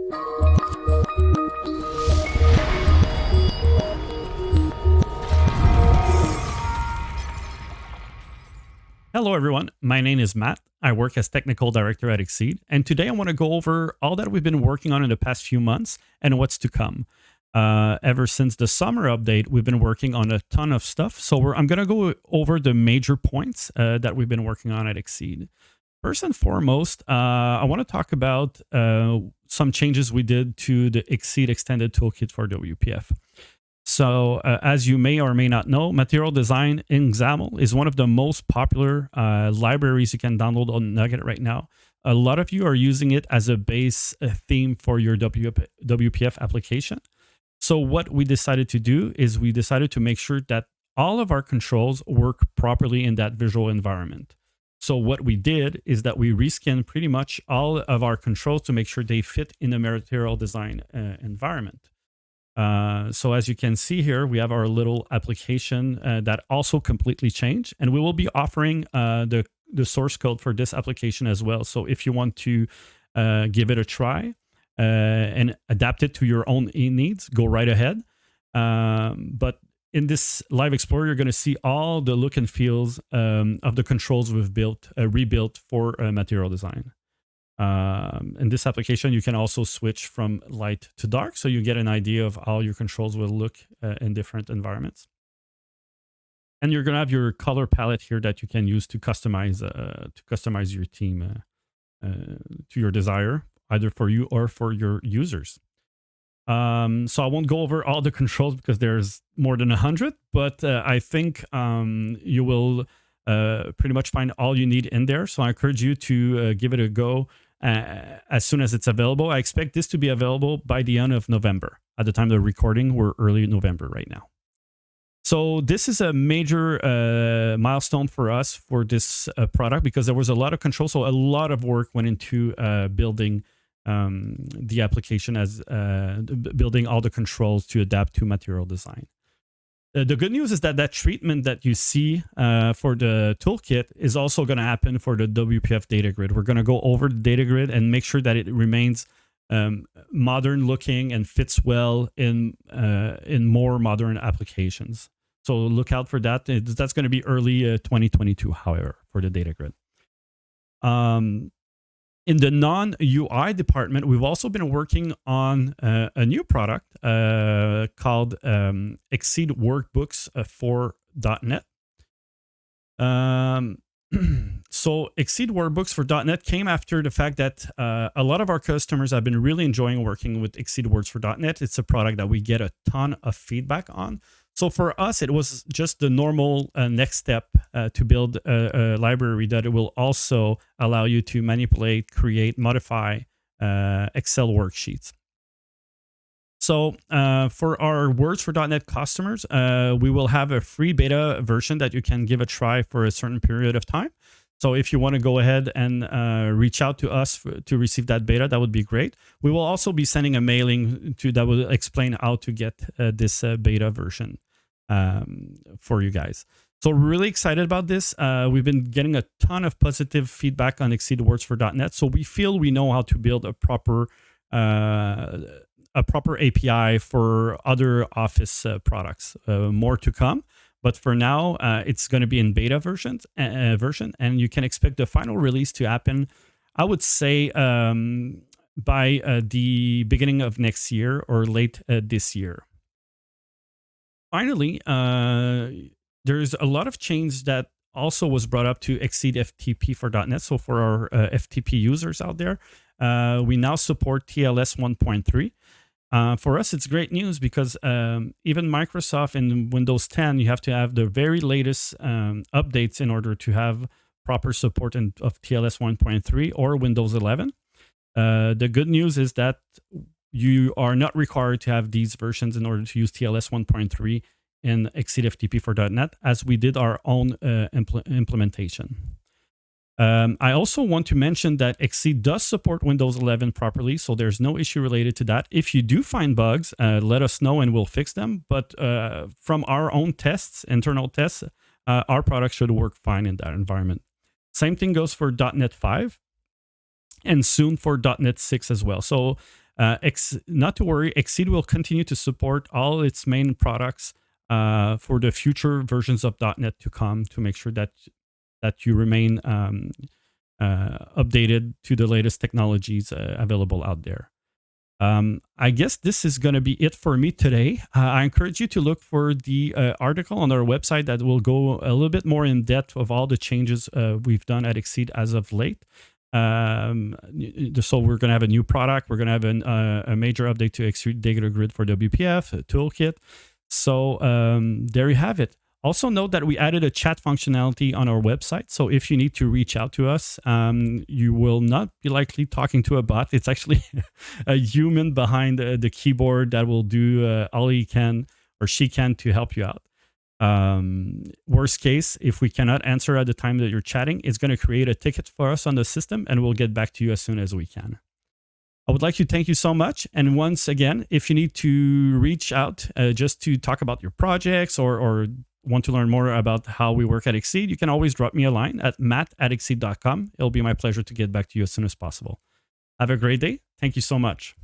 Hello, everyone. My name is Matt. I work as Technical Director at Xceed, and today I want to go over all that we've been working on in the past few months and what's to come. Ever since the summer update, we've been working on a ton of stuff, so I'm going to go over the major points that we've been working on at Xceed. First and foremost, I want to talk about some changes we did to the Xceed Extended Toolkit for WPF. So, as you may or may not know, Material Design in XAML is one of the most popular libraries you can download on Nugget right now. A lot of you are using it as a base theme for your WPF application. So what we decided to do is we decided to make sure that all of our controls work properly in that visual environment. So what we did is that we reskinned pretty much all of our controls to make sure they fit in the Material Design environment. So as you can see here, we have our little application that also completely changed, and we will be offering the source code for this application as well. So if you want to give it a try and adapt it to your own needs, go right ahead. But in this Live Explorer, you're going to see all the look and feels of the controls we've rebuilt for Material Design. In this application, you can also switch from light to dark, so you get an idea of how your controls will look in different environments. And you're going to have your color palette here that you can use to customize your theme to your desire, either for you or for your users. So I won't go over all the controls because there's more than 100, but I think you will pretty much find all you need in there. So I encourage you to give it a go as soon as it's available. I expect this to be available by the end of November. At the time of the recording, we're early November right now. So this is a major milestone for us for this product because there was a lot of control. So a lot of work went into building the application as building all the controls to adapt to Material Design. The good news is that treatment that you see for the toolkit is also going to happen for the WPF data grid. We're going to go over the data grid and make sure that it remains modern looking and fits well in more modern applications. So look out for that. That's going to be early 2022, however, for the data grid. In the non-UI department, we've also been working on a new product called Xceed Workbooks for .NET. So Xceed Workbooks for .NET came after the fact that a lot of our customers have been really enjoying working with Xceed Works for .NET. It's a product that we get a ton of feedback on. So for us, it was just the normal next step to build a library that it will also allow you to manipulate, create, modify Excel worksheets. So for our Words for .NET customers, we will have a free beta version that you can give a try for a certain period of time. So if you want to go ahead and reach out to us to receive that beta, that would be great. We will also be sending a mailing that will explain how to get this beta version for you guys. So we're really excited about this. We've been getting a ton of positive feedback on Xceed Words for .NET. So we feel we know how to build a proper API for other Office products. More to come. But for now, it's going to be in beta version, and you can expect the final release to happen, I would say, by the beginning of next year or late this year. Finally, there's a lot of change that also was brought up to Xceed FTP for .NET. So for our FTP users out there, we now support TLS 1.3. For us, it's great news because even Microsoft and Windows 10, you have to have the very latest updates in order to have proper support of TLS 1.3 or Windows 11. The good news is that you are not required to have these versions in order to use TLS 1.3 in Xceed FTP for .NET, as we did our own implementation. I also want to mention that Xceed does support Windows 11 properly, so there's no issue related to that. If you do find bugs, let us know and we'll fix them. But from our own tests, internal tests, our product should work fine in that environment. Same thing goes for .NET 5 and soon for .NET 6 as well. So Not to worry, Xceed will continue to support all its main products for the future versions of .NET to come, to make sure that you remain updated to the latest technologies available out there. I guess this is going to be it for me today. I encourage you to look for the article on our website that will go a little bit more in depth of all the changes we've done at Xceed as of late. So we're going to have a new product. We're going to have a major update to Xceed Data Grid for WPF, a toolkit. So there you have it. Also note that we added a chat functionality on our website. So if you need to reach out to us, you will not be likely talking to a bot. It's actually a human behind the keyboard that will do all he can or she can to help you out. Worst case, if we cannot answer at the time that you're chatting, it's going to create a ticket for us on the system, and we'll get back to you as soon as we can. I would like to thank you so much. And once again, if you need to reach out just to talk about your projects or want to learn more about how we work at Xceed, you can always drop me a line at matt@xceed.com. It'll be my pleasure to get back to you as soon as possible. Have a great day. Thank you so much.